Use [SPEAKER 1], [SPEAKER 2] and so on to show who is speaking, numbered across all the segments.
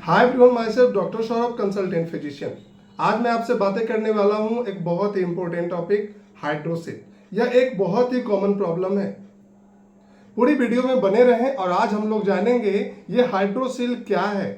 [SPEAKER 1] Hi everyone, my self doctor Saurabh, consultant physician. आज मैं आपसे बातें करने वाला हूं एक बहुत ही इंपॉर्टेंट टॉपिक, हाइड्रोसिल। यह एक बहुत ही कॉमन प्रॉब्लम है। पूरी वीडियो में बने रहें और आज हम लोग जानेंगे ये हाइड्रोसिल क्या है,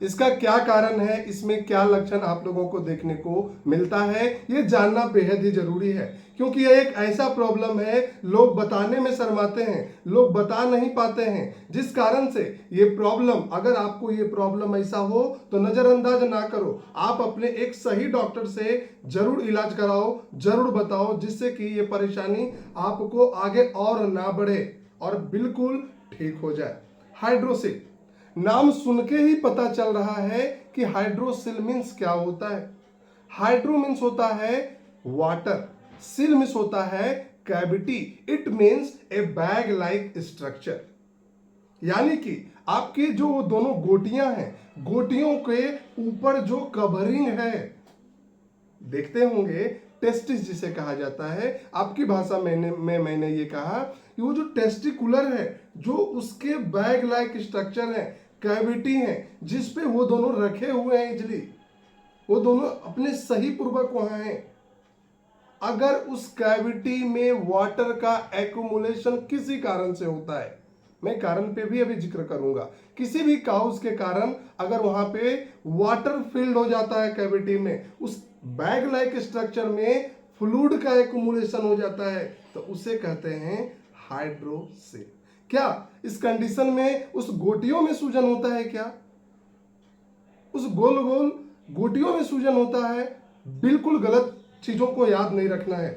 [SPEAKER 1] इसका क्या कारण है, इसमें क्या लक्षण आप लोगों को देखने को मिलता है। ये जानना बेहद ही जरूरी है क्योंकि ये एक ऐसा प्रॉब्लम है, लोग बताने में शर्माते हैं, लोग बता नहीं पाते हैं, जिस कारण से ये प्रॉब्लम, अगर आपको ये प्रॉब्लम ऐसा हो तो नजरअंदाज ना करो। आप अपने एक सही डॉक्टर से जरूर इलाज कराओ, जरूर बताओ, जिससे कि ये परेशानी आपको आगे और ना बढ़े और बिल्कुल ठीक हो जाए। हाइड्रोसिल नाम सुन के ही पता चल रहा है कि हाइड्रोसिल मीन्स क्या होता है। हाइड्रो मीन्स होता है वाटर, सिल मीन्स होता है cavity. It means A bag like structure, यानी कि आपके जो दोनों गोटियां हैं, गोटियों के ऊपर जो कवरिंग है, देखते होंगे टेस्टिस जिसे कहा जाता है। आपकी भाषा मैंने ये कहा कि वो जो टेस्टिकुलर है, जो उसके बैग लाइक स्ट्रक्चर है, कैविटी है, जिस पे वो दोनों रखे हुए हैं इजली, वो दोनों अपने सही पूर्वक वहां हैं। अगर उस कैविटी में वाटर का एक्यूमुलेशन किसी कारण से होता है, मैं कारण पे भी अभी जिक्र करूंगा, किसी भी काउज के कारण अगर वहां पे वाटर फिल्ड हो जाता है कैविटी में, उस बैग लाइक स्ट्रक्चर में फ्लूइड का एक्यूमुलेशन हो जाता है, तो उसे कहते हैं हाइड्रोसिल। क्या इस कंडीशन में उस गोटियों में सूजन होता है? क्या उस गोल गोल गोटियों में सूजन होता है? बिल्कुल गलत चीजों को याद नहीं रखना है।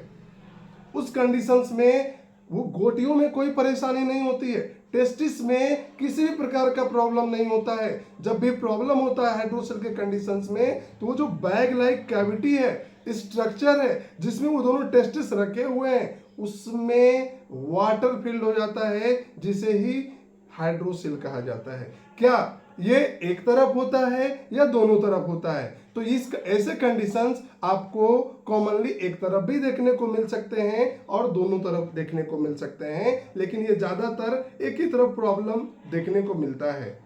[SPEAKER 1] उस कंडीशंस में वो गोटियों में कोई परेशानी नहीं होती है, टेस्टिस में किसी भी प्रकार का प्रॉब्लम नहीं होता है। जब भी प्रॉब्लम होता है हाइड्रोसिल के कंडीशंस में, तो वो जो बैग लाइक कैविटी है, स्ट्रक्चर है, जिसमें वो दोनों टेस्टिस रखे हुए हैं, उसमें वाटर फिल्ड हो जाता है, जिसे ही हाइड्रोसिल कहा जाता है। क्या ये एक तरफ होता है या दोनों तरफ होता है? तो इस ऐसे कंडीशंस आपको कॉमनली एक तरफ भी देखने को मिल सकते हैं और दोनों तरफ देखने को मिल सकते हैं, लेकिन ये ज्यादातर एक ही तरफ प्रॉब्लम देखने को मिलता है।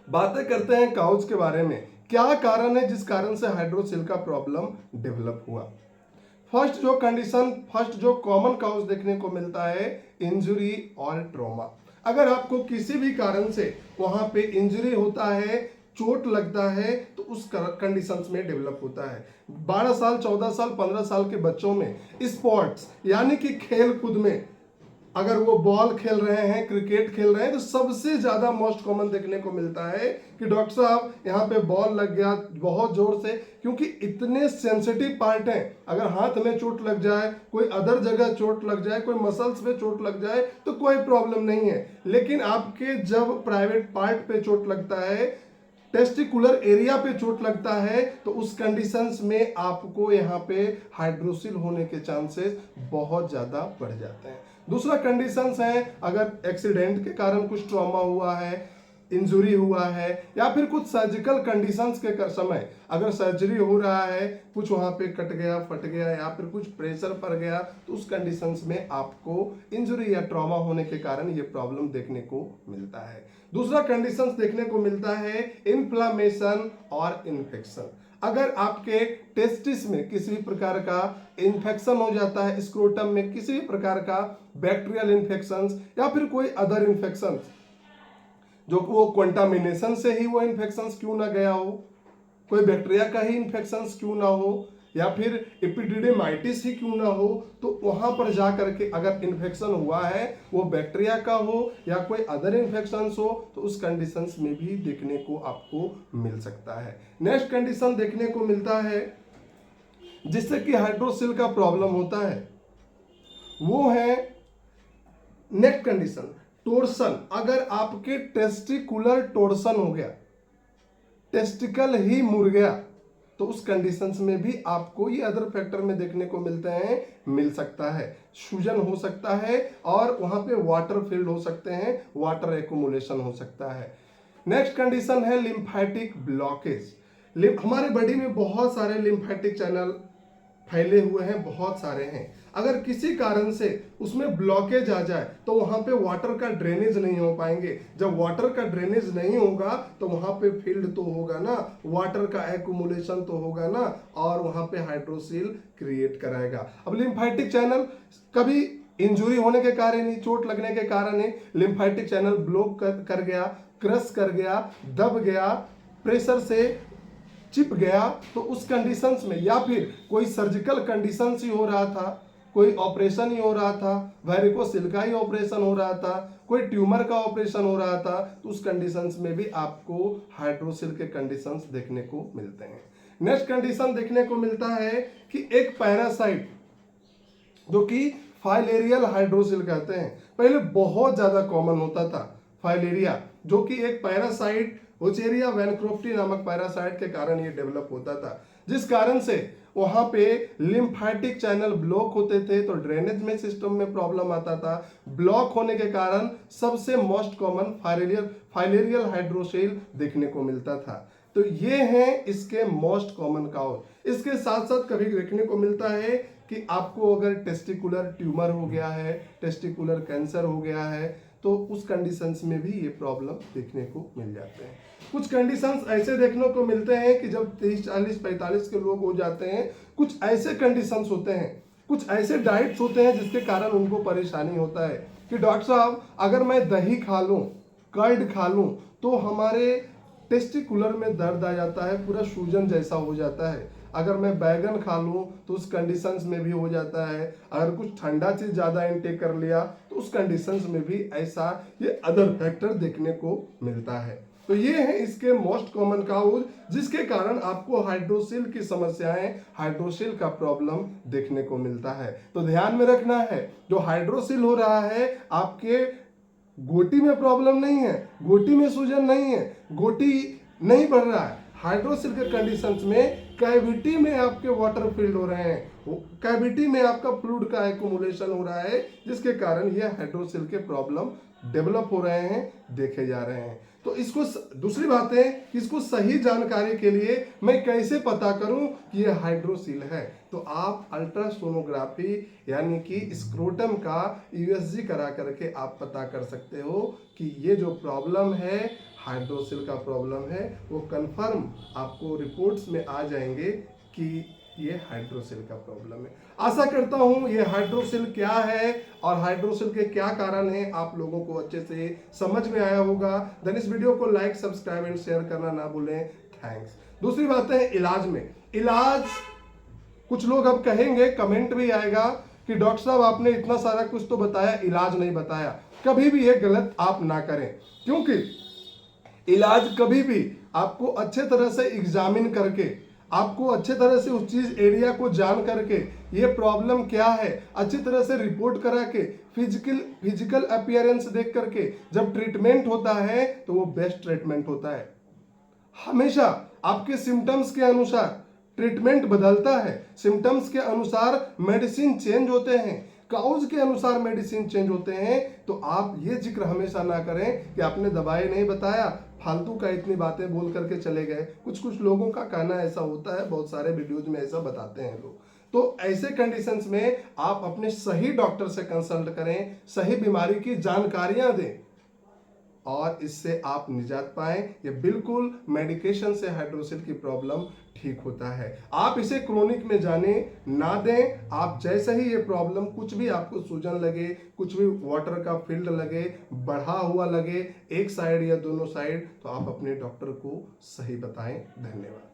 [SPEAKER 1] बातें करते हैं काउज के बारे में। क्या कारण है जिस कारण से हाइड्रोसिल का प्रॉब्लम डेवलप हुआ? फर्स्ट जो कॉमन काउज देखने को मिलता है, इंजुरी और ट्रॉमा। अगर आपको किसी भी कारण से वहां पे इंजरी होता है, चोट लगता है, तो उस कंडीशंस में डेवलप होता है। 12 साल, 14 साल, 15 साल के बच्चों में स्पोर्ट्स यानी कि खेल कूद में अगर वो बॉल खेल रहे हैं, क्रिकेट खेल रहे हैं, तो सबसे ज्यादा मोस्ट कॉमन देखने को मिलता है कि डॉक्टर साहब यहाँ पे बॉल लग गया बहुत जोर से, क्योंकि इतने सेंसिटिव पार्ट हैं। अगर हाथ में चोट लग जाए, कोई अदर जगह चोट लग जाए, कोई मसल्स पे चोट लग जाए तो कोई प्रॉब्लम नहीं है, लेकिन आपके जब प्राइवेट पार्ट पे चोट लगता है, टेस्टिकुलर एरिया पे चोट लगता है, तो उस कंडीशंस में आपको यहाँ पे हाइड्रोसिल होने के चांसेस बहुत ज्यादा बढ़ जाते हैं। दूसरा कंडीशंस है, अगर एक्सीडेंट के कारण कुछ ट्रॉमा हुआ है, इंजुरी हुआ है, या फिर कुछ सर्जिकल कंडीशंस के समय अगर सर्जरी हो रहा है, कुछ वहां पे कट गया, फट गया, या फिर कुछ प्रेशर पड़ गया, तो उस कंडीशंस में आपको इंजुरी या ट्रॉमा होने के कारण ये प्रॉब्लम देखने को मिलता है। दूसरा कंडीशंस देखने को मिलता है इन्फ्लामेशन और इन्फेक्शन। अगर आपके टेस्टिस में किसी भी प्रकार का इन्फेक्शन हो जाता है, स्क्रोटम में किसी भी प्रकार का बैक्टीरियल इन्फेक्शन या फिर कोई अदर इन्फेक्शन, जो वो कंटामिनेशन से ही वो इन्फेक्शन क्यों ना गया हो, कोई बैक्टीरिया का ही इन्फेक्शन क्यों ना हो, या फिर एपिडिडेमाइटिस ही क्यों ना हो, तो वहां पर जाकर के अगर इन्फेक्शन हुआ है, वो बैक्टीरिया का हो या कोई अदर इन्फेक्शन हो, तो उस कंडीशंस में भी देखने को आपको मिल सकता है। नेक्स्ट कंडीशन देखने को मिलता है जिससे कि हाइड्रोसिल का प्रॉब्लम होता है, वो है नेक कंडीशन, टोर्सन। अगर आपके टेस्टिकुलर टोर्सन हो गया, टेस्टिकल ही मुड़ गया, तो उस कंडीशंस में भी आपको ये अदर फैक्टर में देखने को मिल सकता है। सूजन हो सकता है और वहां पे वाटर फिल्ड हो सकते हैं, वाटर एक्यूमुलेशन हो सकता है। नेक्स्ट कंडीशन है लिम्फेटिक ब्लॉकेज। हमारे बॉडी में बहुत सारे लिम्फेटिक चैनल फैले हुए हैं, बहुत सारे हैं। अगर किसी कारण से उसमें ब्लॉकेज आ जाए तो वहां पे वाटर का ड्रेनेज नहीं हो पाएंगे। जब वाटर का ड्रेनेज नहीं होगा तो वहां पे फील्ड तो होगा ना, वाटर का एक्यूमुलेशन तो होगा ना, और वहां पे हाइड्रोसील क्रिएट कराएगा। अब लिम्फेटिक चैनल कभी इंजुरी होने के कारण ही, चोट लगने के कारण ही लिम्फेटिक चैनल ब्लॉक कर गया, क्रश कर गया, दब गया, प्रेशर से चिप गया, तो उस कंडीशंस में, या फिर कोई सर्जिकल कंडीशंस ही हो रहा था, कोई ऑपरेशन ही हो रहा था, वेरिकोसिल का ही ऑपरेशन हो रहा था, कोई ट्यूमर का ऑपरेशन हो रहा था, तो उस कंडीशंस में भी आपको हाइड्रोसिल के कंडीशंस देखने को मिलते हैं। नेक्स्ट कंडीशन देखने को मिलता है कि एक पैरासाइट जो कि फाइलेरियल हाइड्रोसिल कहते हैं, पहले बहुत ज्यादा कॉमन होता था फाइलेरिया, जो कि एक पैरासाइट ओचेरिया वैनक्रोफ्टी नामक पैरासाइट के कारण ये डेवलप होता था, जिस कारण से वहां पे लिम्फेटिक चैनल ब्लॉक होते थे तो ड्रेनेज में सिस्टम में प्रॉब्लम आता था। ब्लॉक होने के कारण सबसे मोस्ट कॉमन फाइलेरियल हाइड्रोसिल देखने को मिलता था। तो ये हैं इसके मोस्ट कॉमन काउज। इसके साथ साथ कभी देखने को मिलता है कि आपको अगर टेस्टिकुलर ट्यूमर हो गया है, टेस्टिकुलर कैंसर हो गया है, तो उस कंडीशंस में भी ये प्रॉब्लम देखने को मिल जाते हैं। कुछ कंडीशंस ऐसे देखने को मिलते हैं कि जब 30, 40, 45 के लोग हो जाते हैं, कुछ ऐसे कंडीशंस होते हैं, कुछ ऐसे डाइट्स होते हैं जिसके कारण उनको परेशानी होता है कि डॉक्टर साहब अगर मैं दही खा लूं, कर्ड खा लूं, तो हमारे टेस्टिकुलर में दर्द आ जाता है, पूरा सूजन जैसा हो जाता है। अगर मैं बैगन खा लूं तो उस कंडीशंस में भी हो जाता है। अगर कुछ ठंडा चीज ज्यादा इनटेक कर लिया तो उस कंडीशंस में भी ऐसा ये अदर फैक्टर देखने को मिलता है। तो ये है इसके मोस्ट कॉमन काउज जिसके कारण आपको हाइड्रोसिल की समस्याएं, हाइड्रोसिल का प्रॉब्लम देखने को मिलता है। तो ध्यान में रखना है, जो हाइड्रोसिल हो रहा है आपके गोटी में प्रॉब्लम नहीं है, गोटी में सूजन नहीं है, गोटी नहीं बढ़ रहा है। हाइड्रोसिल के कंडीशंस में कैविटी में आपके वाटर फील्ड हो रहे हैं, कैविटी में आपका फ्लूइड का एक्यूमुलेशन हो रहा है, जिसके कारण ये हाइड्रोसिल के प्रॉब्लम डेवलप हो रहे हैं, देखे जा रहे हैं। तो इसको दूसरी बात है कि इसको सही जानकारी के लिए मैं कैसे पता करूं कि ये हाइड्रोसिल है, तो आप अल्ट्रासोनोग्राफी यानी कि स्क्रोटम का यूएसजी करा करके आप पता कर सकते हो कि ये जो प्रॉब्लम है हाइड्रोसिल का प्रॉब्लम है, वो कंफर्म आपको रिपोर्ट्स में आ जाएंगे कि ये हाइड्रोसिल का प्रॉब्लम है। आशा करता हूं ये हाइड्रोसिल क्या है और हाइड्रोसिल के क्या कारण है आप लोगों को अच्छे से समझ में आया होगा। देन इस वीडियो को लाइक, सब्सक्राइब एंड शेयर करना ना भूलें। थैंक्स। दूसरी बात है इलाज में। इलाज कुछ लोग अब कहेंगे, कमेंट भी आएगा कि डॉक्टर साहब आपने इतना सारा कुछ तो बताया, इलाज नहीं बताया। कभी भी ये गलत आप ना करें, क्योंकि इलाज कभी भी आपको अच्छे तरह से एग्जामिन करके, आपको अच्छे तरह से उस चीज एरिया को जान करके, ये प्रॉब्लम क्या है अच्छी तरह से रिपोर्ट करा के, फिजिकल अपीयरेंस देख करके जब ट्रीटमेंट होता है तो वो बेस्ट ट्रीटमेंट होता है। हमेशा आपके सिम्टम्स के अनुसार ट्रीटमेंट बदलता है, सिम्टम्स के अनुसार मेडिसिन चेंज होते हैं, काउज के अनुसार मेडिसिन चेंज होते हैं। तो आप ये जिक्र हमेशा ना करें कि आपने दवाई नहीं बताया, फालतू का इतनी बातें बोल करके चले गए। कुछ लोगों का कहना ऐसा होता है, बहुत सारे वीडियोज में ऐसा बताते हैं लोग। तो ऐसे कंडीशंस में आप अपने सही डॉक्टर से कंसल्ट करें, सही बीमारी की जानकारियां दें और इससे आप निजात पाएं। ये बिल्कुल मेडिकेशन से हाइड्रोसिल की प्रॉब्लम ठीक होता है। आप इसे क्रोनिक में जाने ना दें। आप जैसे ही ये प्रॉब्लम, कुछ भी आपको सूजन लगे, कुछ भी वाटर का फील्ड लगे, बढ़ा हुआ लगे एक साइड या दोनों साइड, तो आप अपने डॉक्टर को सही बताएं। धन्यवाद।